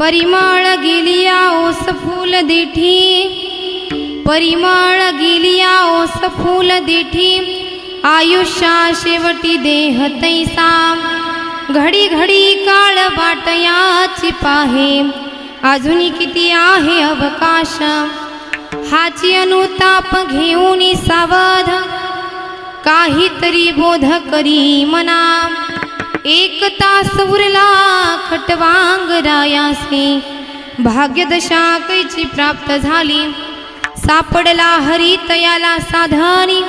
परिमळ गेलिया ओस फूल देठी, परिमळ गेलिया ओस फूल देठी, आयुष्या शेवटी देह तैसा, घडी घडी काळ वाटयाची पाहे, अजून किती आहे अवकाश, हाची अनुताप घेऊन सावध, काहीतरी बोध करी मना, एक तास उरला खटवांगरायासे, भाग्यदशा कैची प्राप्त झाली, सापडला हरी तयाला साधनी,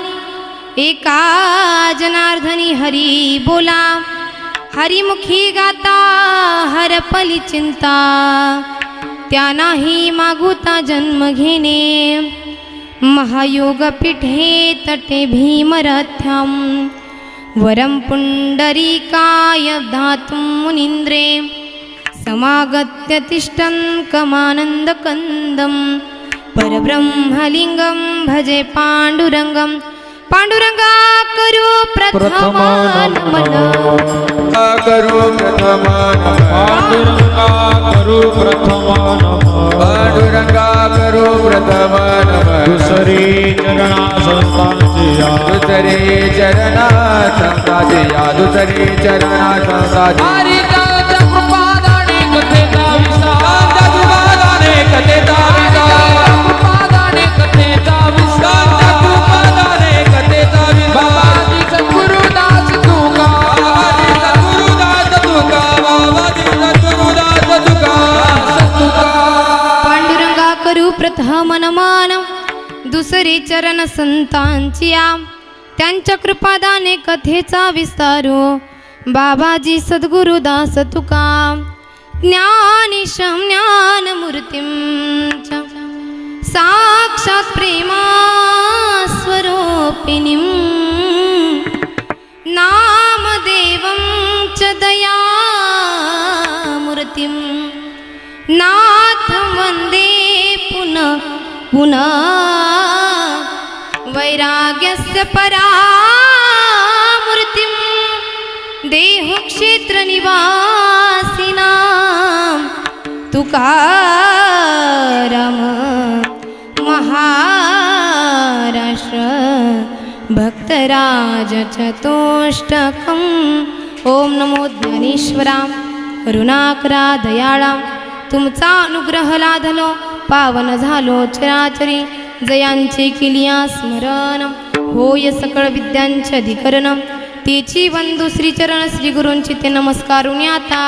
एका जनार्दनी हरी बोला, हरिमुखी गाता हरपली चिंता, त्या नाही मागुता जन्म घेणे, महायोग पीठे तटे भीमरथ्यम, वरम पुंडरीकाय धातुं मुनीन्द्रे, समागत्य तिष्ठन् कमानन्दकन्दं, परब्रह्मलिंगं भजे पांडुरंगं, पांडुरंगा करू प्रथमानमन, करू प्रथमानमन, पांडुरंगा करू प्रथमानमन, पांडुरंगा करू प्रथमानमन, दुसरी चरणा संतांचिया, दुसरे चरणा संतांचिया, दुसरे चरणा संतांचिया, हरिदाच्या कृपादाने कथेचा विस्तार, कृपादाने कथेचा विस्तार, कृपादाने कथेचा विस्तार, कृपादाने कथेचा विस्तार, बाबाजी सद्गुरुदास तुका, बाबाजी सद्गुरुदास तुका, बाबाजी सद्गुरुदास तुका. पांडुरंगा करू प्रथमनमान, दुसरे चरण संतांचिया, त्यांच्या कृपादाने कथेचा विस्तारो, बाबाजी सद्गुरुदास तुका, ज्ञानीशं ज्ञानमूर्तिं च, साक्षात् प्रेमा स्वरूपिणीं, नामदेवं च दयामूर्तिं, नाथं वन्दे पुनः पुनः, वैराग्यस्य परामूर्तिं, देहक्षेत्र निवासिनां, तुकाराम महाराष्ट्र भक्तराज चतुष्टकम्. ओम नमो ज्ञानेश्वरा, करुणाकरा दयाळा, तुमचा अनुग्रह लाधलो, पावन झालो चराचरी, जयांचे किलिया स्मरण, होय सकळ विद्यांचे अधिकरण, तेची वंदू श्रीचरण श्री गुरूंची ते नमस्कारून आता.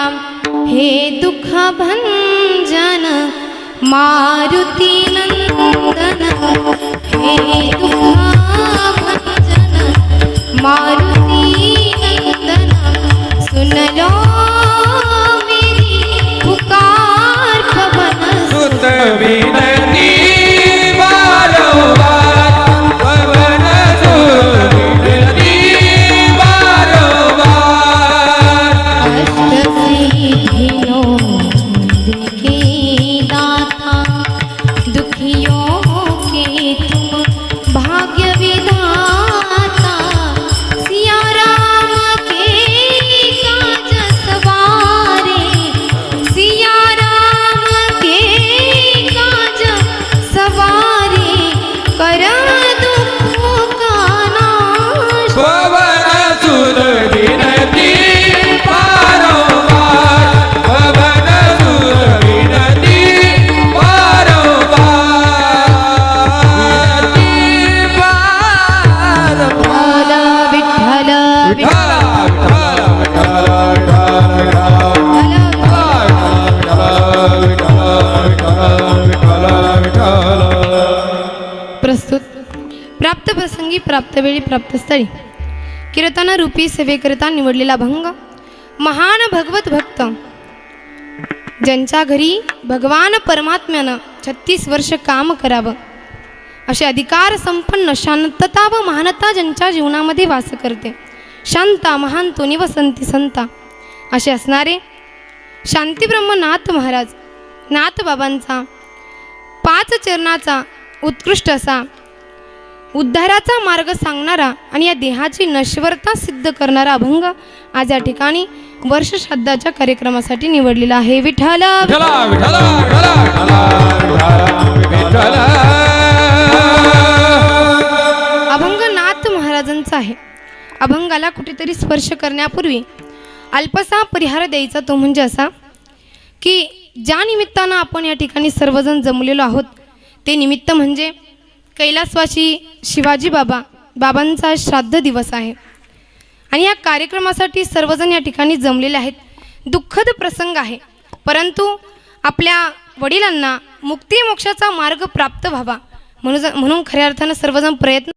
हे दुःख भंजन मारुती नंदन, हे दुःख भंजन मारुती नंदन, सुन लो मेरी पुकार पवन सुत विनती वारंवार, पवन सुत विनती वारंवार, अष्टसिद्धियों देखे दाता, दुखियों के तुम भाग्य विधाता, सिया राम के काज सवारे, सिया राम के काज सवारे, कर दुखों का नाश, पवन सुत विनती वारंवार, पवन सुत विनती वारंवार, विठ्ठल विठ्ठल प्रस्तुत प्राप्त प्रसंगी, प्राप्त वेळी, प्राप्त स्थळी कीर्तन रूपी सेवेकरिता निवडलेला भंग. महान भगवत भक्त ज्यांच्या घरी भगवान परमात्म्यानं 36 वर्ष काम करावं, असे अधिकार संपन्न शांतता व महानता ज्यांच्या जीवनामध्ये वास करते, शांता महांतो निवसंती संता असे असणारे शांतीब्रह्म नाथ महाराज नाथ बाबांचा 5 चरणाचा उत्कृष्ट असा उद्धाराचा मार्ग सांगणारा आणि या देहाची नश्वरता सिद्ध करणारा अभंग आज या ठिकाणी वर्ष श्राद्धाच्या कार्यक्रमासाठी निवडलेला आहे. विठ्ठल विठ्ठला विठ्ठला विठ्ठला विठ्ठला विठ्ठला. अभंग नाथ महाराजांचा आहे. अभंगाला कुठेतरी स्पर्श करण्यापूर्वी अल्पसा परिहार द्यायचा, तो म्हणजे असा की ज्या निमित्तानं आपण या ठिकाणी सर्वजण जमलेलो आहोत ते निमित्त म्हणजे कैलासवासी शिवाजी बाबांचा श्राद्ध दिवस आहे आणि या कार्यक्रमासाठी सर्वजण या ठिकाणी जमलेले आहेत. दुःखद प्रसंग आहे, परंतु आपल्या वडिलांना मुक्ती मोक्षाचा मार्ग प्राप्त व्हावा म्हणून खऱ्या अर्थानं सर्वजण प्रयत्न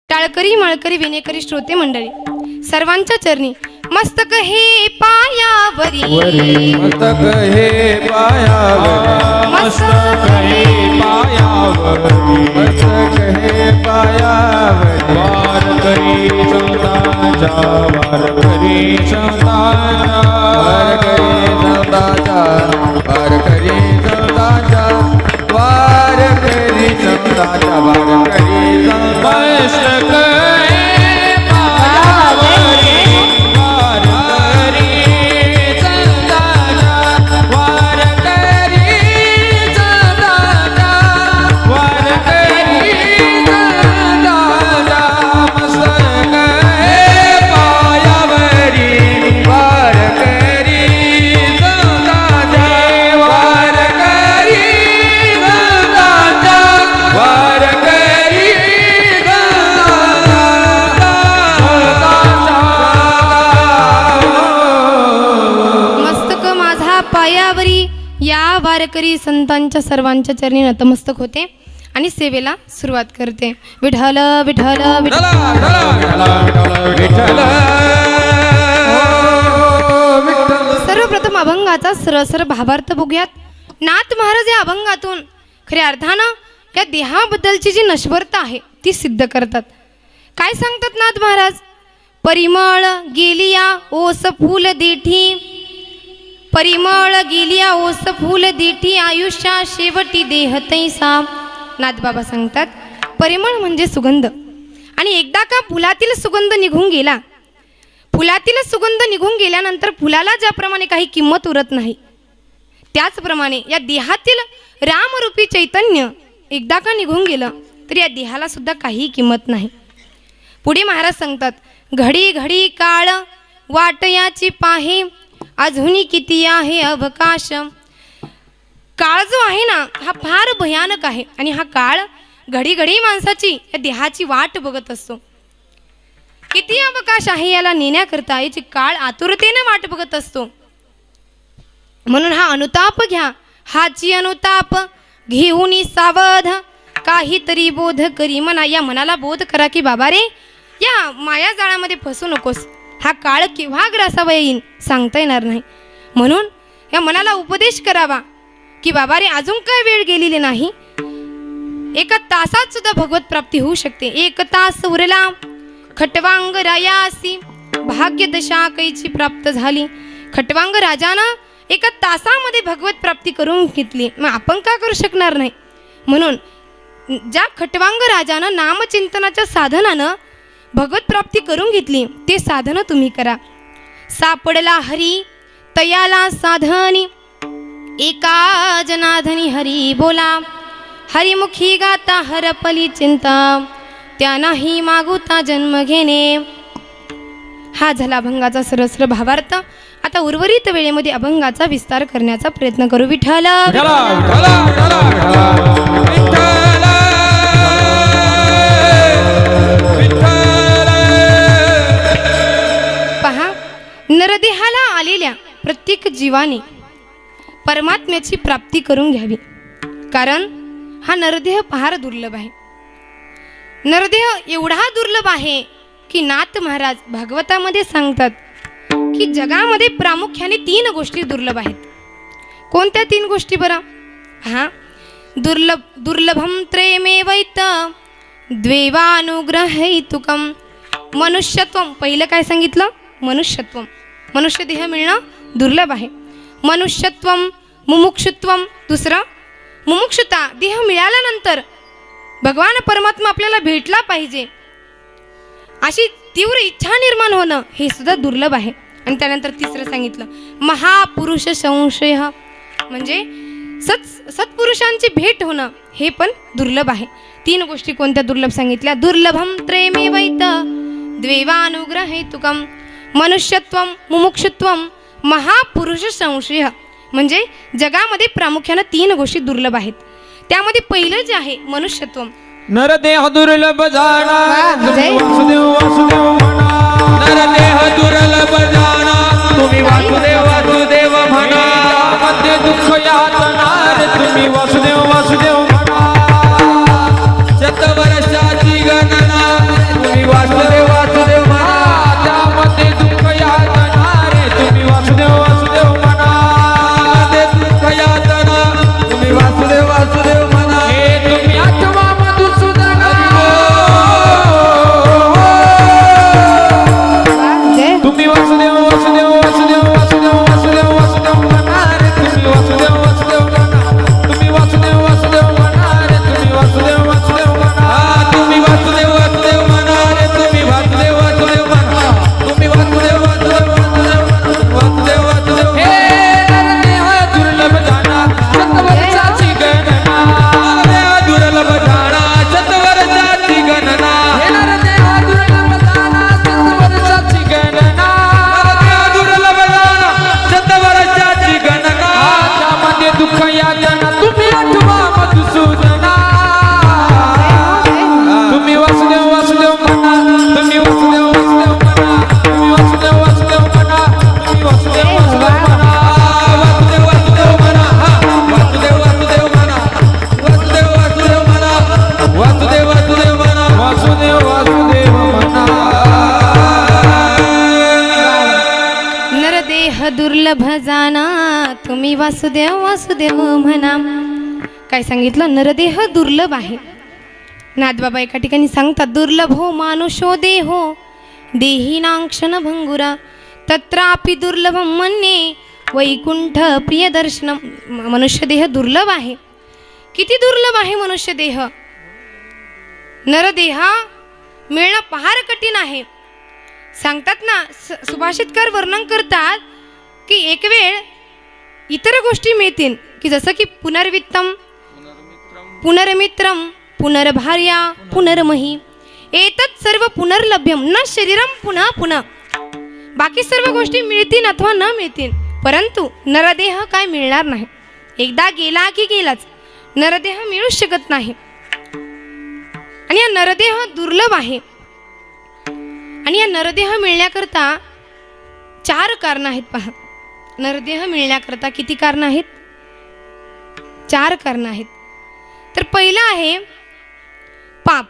टाळकरी माळकरी विनेकरी श्रोते मंडळी सर्वांच्या चरणी मस्तक हे पायावरी मस्तक हे पायावरी मस्तक हे पायावरी मस्तक हे पायावरी वारकरी संतांच्या वारकरी संतांच्या वारकरी संतांच्या वारकरी संतांच्या वारकरी मस्तक हे पायावरी या वारकरी संतांच्या सर्वांच्या चरणी नतमस्तक होते आणि सेवेला सुरुवात करते. विठ्ठल विठ्ठल सर्वप्रथम अभंगाचा सरसर भावार्थ बघूयात. नाथ महाराज या अभंगातून खऱ्या अर्थानं या देहाबद्दलची जी नश्वरता आहे ती सिद्ध करतात. काय सांगतात नाथ महाराज? परिमळ गेलिया ओस फूल देठी, परिमळ गेलिया ओस फूल देठी, आयुष्या शेवटी देह तैसा. नाथबाबा सांगतात परिमळ म्हणजे सुगंध, आणि एकदा का फुलातील सुगंध निघून गेला, फुलातील सुगंध निघून गेल्यानंतर फुलाला ज्याप्रमाणे काही किंमत उरत नाही, त्याचप्रमाणे या देहातील रामरूपी चैतन्य एकदा का निघून गेलं तर या देहाला सुद्धा काही किंमत नाही. पुढे महाराज सांगतात घडी घडी काळ वाटयाची पाहे, अजूनी किती आहे अवकाश. काळ जो आहे ना हा फार भयानक आहे आणि हा काळ घडी घडी माणसाची या देहाची वाट बघत असतो. किती अवकाश आहे याला नेण्याकरता याची काळ आतुरतेने वाट बघत असतो. म्हणून हा अनुताप घ्या, हाची अनुताप घेऊन सावध, काहीतरी बोध करी मना. या मनाला बोध करा की बाबा रे या माया जाळामध्ये फसू नकोस. हा काळ केव्हा ग्रासावा येईन सांगता येणार नाही. म्हणून या मनाला उपदेश करावा की बाबा रे अजून काय वेळ गेलेली नाही. एका तासात सुद्धा भगवत प्राप्ती होऊ शकते. एक तास उरला खटवांग रायासी भाग्य दशा कैची प्राप्त झाली. खटवांग राजानं एका तासामध्ये भगवत प्राप्ती करून घेतली. मग आपण का करू शकणार नाही. म्हणून ज्या खटवांग राजानं नामचिंतनाच्या साधनानं भगवत प्राप्ती करून घेतली ते साधनं तुम्ही करा. सापडला हरी तयाला साधनी एका जनाधनी हरी बोला. हरिमुखी गाता हरपली चिंता त्या नाही मागुता जन्म घेणे. हा झाला अभंगाचा सरस्र भावार्थ. आता उर्वरित वेळेमध्ये अभंगाचा विस्तार करण्याचा प्रयत्न करू. विठ्ठल पहा, नरदेहाला आलेल्या प्रत्येक जीवाने परमात्म्याची प्राप्ती करून घ्यावी. कारण हा नरदेह फार दुर्लभ आहे. नरदेह एवढा दुर्लभ आहे की नाथ महाराज भागवतामध्ये सांगतात की जगामध्ये प्रामुख्याने 3 गोष्टी दुर्लभ आहेत. कोणत्या 3 गोष्टी बरं? हा, दुर्लभम त्रयमेवैत द्वैवानुग्रहैतुकम मनुष्यत्वम. पहिलं काय सांगितलं? मनुष्यत्वम. मनुष्य देह मिळणं दुर्लभ आहे. मनुष्यत्वम मुमुक्षुत्वम. दुसरं मुमुक्षुता. देह मिळाल्यानंतर भगवान परमात्मा आपल्याला भेटला पाहिजे अशी तीव्र इच्छा निर्माण होणं हे सुद्धा दुर्लभ आहे. आणि त्यानंतर तिसरं सांगितलं महापुरुष संशय म्हणजे सत्पुरुषांची भेट होणं हे पण दुर्लभ आहे. 3 गोष्टी कोणत्या दुर्लभ सांगितल्या? दुर्लभम त्रयमेवैत द्वैवानुग्रहैतुकम मनुष्यत्वम मुमुक्षुत्वम महापुरुष संशय. म्हणजे जगामध्ये प्रामुख्यानं 3 गोष्टी दुर्लभ आहेत. त्यामध्ये पहिलं जे आहे मनुष्यत्व. नरदेह दुर्लभ जाना जय. वासुदेव वासुदेव म्हणा. नरदेह दुर्लभ जाना तुम्ही वासुदेव वासुदेव म्हणा. मध्ये दुःख यातनार तुम्ही वासुदेव वासुदेव म्हणा. शतवर्षाची गणना तुम्ही वासुदेव वासुदेव म्हणा. त्यामध्ये दुःख यातनार तुम्ही वासुदेव वासुदेव म्हणा. मध्ये दुःख यातना तुम्ही वासुदेव वासुदेव म्हणा. हे तुम्ही आठवा तुम्ही वासुदेव वासुदेव वासुदेव वासुदेव वासुदेव वासुदेव म्हणा रे. तुम्ही वासुदेव वासुदेव म्हणा. तुम्ही वासुदेव वासुदेव म्हणा रे. तुम्ही वासुदेव वासुदेव म्हणा. तुम्ही वासुदेव वासुदेव म्हणा रे. तुम्ही वासुदेव वासुदेव म्हणा. तुम्ही वासुदेव वासुदेव वासुदेव वासुदेव. हे नरदेह दुर्लभ जाना शतवर्षाची गणना. नरदेह दुर्लभ जाना शतवर्षाची गणना. हे नरदेह दुर्लभ जाना शतवर्षाची गणना. त्यामध्ये दुःख यातना तुम्ही आठवा मधुसूदना. तुम्ही वासुदेव वासुदेव म्हणा. तुम्ही वासुदेव वासुदेव म्हणा. तुम्ही वासुदेव वासुदेव म्हणा. तुम्ही वासुदेव वासुदेव म्हणा. वासुदेव वासुदेव म्हणा. वासुदेव वासुदेव म्हणा. वासुदेव वासुदेव म्हणा. वासुदेव वासुदेव म्हणा. वासुदेव वासुदेव म्हणा. नरदेह दुर्लभ जाना तुम्ही वासुदेव वासुदेव म्हणा. काय सांगितलं? नरदेह दुर्लभ आहे. नाथबाबा एका ठिकाणी सांगतात दुर्लभो मानुषो देहो देहिनाक्षण भंगुरा तत्रापि दुर्लभम मन्ये वैकुंठ प्रियदर्शनम. मनुष्य देह दुर्लभ आहे. किती दुर्लभ आहे मनुष्य देह. नरदेह मिळणं फार कठीण आहे. सांगतात ना सुभाषितकार वर्णन करतात की एक वेळ इतर गोष्टी मिळतील की जसं की पुनर्वित्तम पुनर्मित्रम पुनर्भार्या पुनर्मही एतत् सर्व पुनर्लभ्यम न शरीरम पुन्हा पुन्हा. बाकी सर्व गोष्टी मिळतील अथवा न मिळतील परंतु नरदेह काय मिळणार नाही. एकदा गेला की गेलाच. नरदेह मिळू शकत नाही. आणि हा नरदेह दुर्लभ आहे. आणि या नरदेह मिळण्याकरता 4 कारणं आहेत. पहा, नरदेह मिळण्याकरता किती कारणं आहेत? 4 कारणं आहेत. तर पहिलं आहे पाप,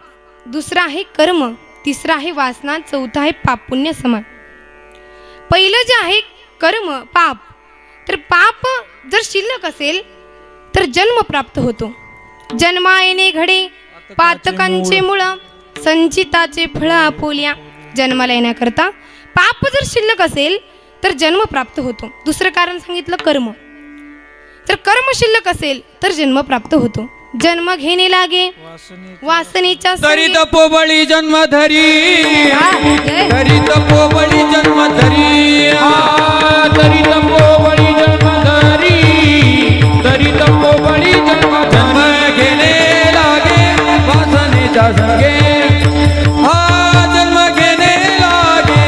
दुसरं आहे कर्म तिसरा आहे वासना, चौथा आहे पाप पुण्य समान. पहिलं जे आहे कर्म पाप, तर पाप जर शिल्लक असेल तर जन्म प्राप्त होतो. जन्मा येणे घडे पातकांचे मूळ, संचिताचे फळ आपोल्या. जन्माला येण्याकरता पाप जर शिल्लक असेल तर जन्म प्राप्त होतो. दुसरं कारण सांगितलं कर्म. जर कर्म शिल्लक असेल तर जन्म प्राप्त होतो. जन्म घेणे लागे वासनेच्या तरी संगे. तपोबळी जन्म धरी, हा, जय. तरी तपोबळी जन्म धरी, तरी तपोबळी जन्म धरी, तरी तपोबळी जन्म जन्म घेणे लागे वासनेच्या संगे. जन्म घेणे लागे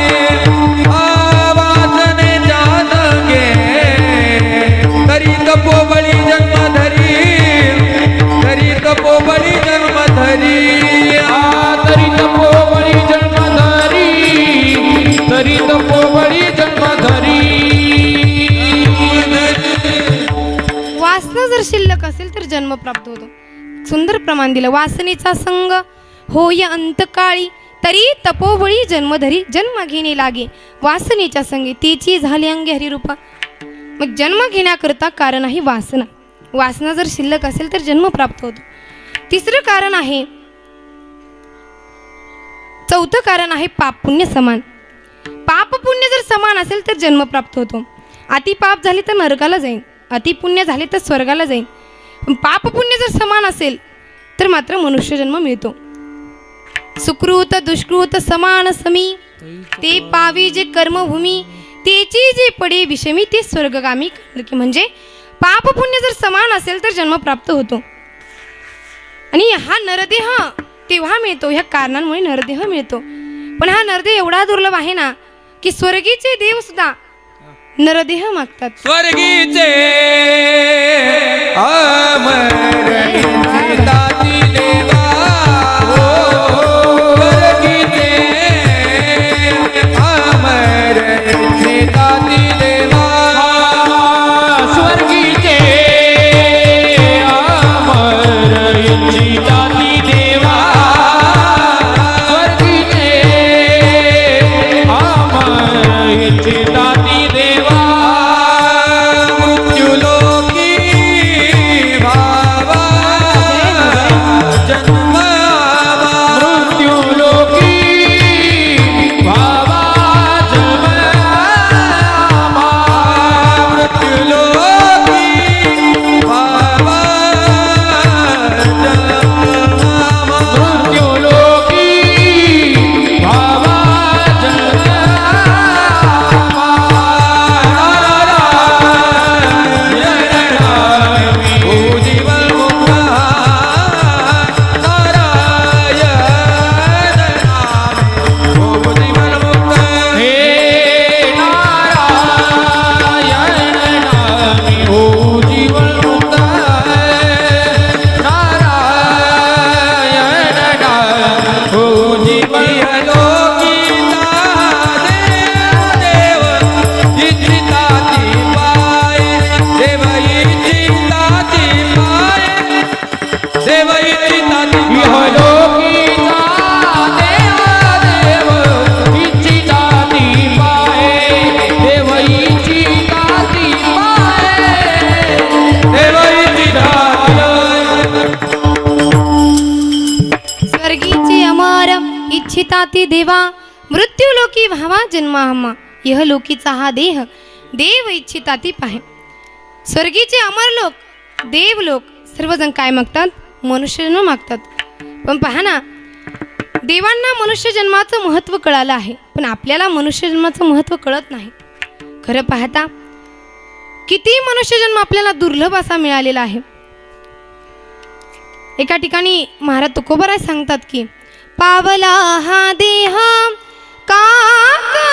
वासनेच्या संगे. तरी तपोबळी जन्म धरी, तरी तपोबळी जन्म धरी. तरी तपोबळी जन्म धरी, तरी तपोबळी जन्म धरी. वासना जर शिल्लक असेल तर जन्म प्राप्त होतो. सुंदर प्रमाण दिलं. वासनेचा संग होय अंतकाळी, तरी तपोबळी जन्मधरी. जन्म घेणे लागे वासनेच्या संगे, तिची झाली अंगे हरिरूपा. मग जन्म घेण्याकरता कारण आहे वासना. वासना जर शिल्लक असेल तर जन्म प्राप्त होतो. तिसरं कारण आहे, चौथं कारण आहे पाप पुण्य समान. पाप पुण्य जर समान असेल तर जन्म प्राप्त होतो. अति पाप झाले तर नरकाला जाईन, अति पुण्य झाले तर स्वर्गाला जाईन. पण पाप पुण्य जर समान असेल तर मात्र मनुष्य जन्म मिळतो. सुकृत दुष्कृत समान समी, ते पावी जे कर्मभूमी, तेची जे पडे विषमी ते स्वर्गगामी. म्हणजे पाप पुण्य जर समान असेल तर जन्म प्राप्त होतो. आणि हा नरदेह तेव्हा मिळतो, ह्या कारणांमुळे नरदेह मिळतो. पण हा नरदेह एवढा दुर्लभ आहे ना की स्वर्गीचे देव सुद्धा नरदेह मागतात. स्वर्गीचे अमर दाती देवा, स्वर्गीचे अमर दाती देवा. स्वर्गीचे अमर इच्छिताती देवा, स्वर्गीचे अमर इच्छिताती देवा. मृत्युलोकी भावा जन्मावा, मृत्युलोकी भावा जन्मावा, मृत्युलोकी भावा जन्मावा. मृत्युलोकी भावा इच्छिताती देवा, मृत्युलोकी भावा जन्माहमा. यहलोकीचा हा देह देव इच्छिताती पाहे. स्वर्गीचे अमरलोक, देवलोक सर्वजण काय मागतात? मनुष्यजन्म मागतात. पण पहा ना, देवांना मनुष्य जन्माचं महत्त्व कळालं आहे, पण आपल्याला मनुष्य जन्माचं महत्त्व कळत नाही. खरं पाहता किती मनुष्य जन्म आपल्याला दुर्लभ असा मिळालेला आहे. एका ठिकाणी महाराज तुकोबाराय सांगतात की पावला हा देह काकटाळी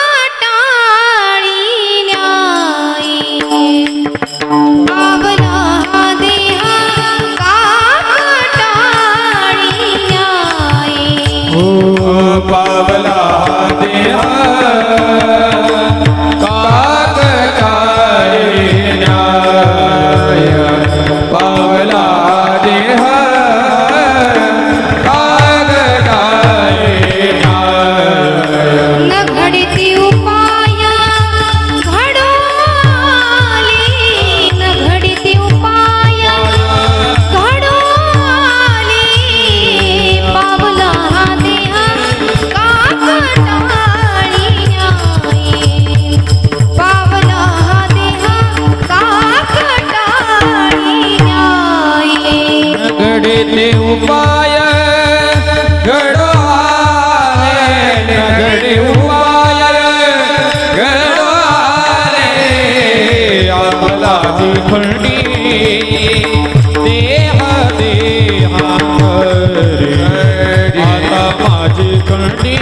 न्यायी, पावला हा देह काकटाळी न्यायी. पावला देह काकटाळी न्याय, पावला देह काकटाळी न्याय. खंडी देह देहांतरी आता माझी खंडी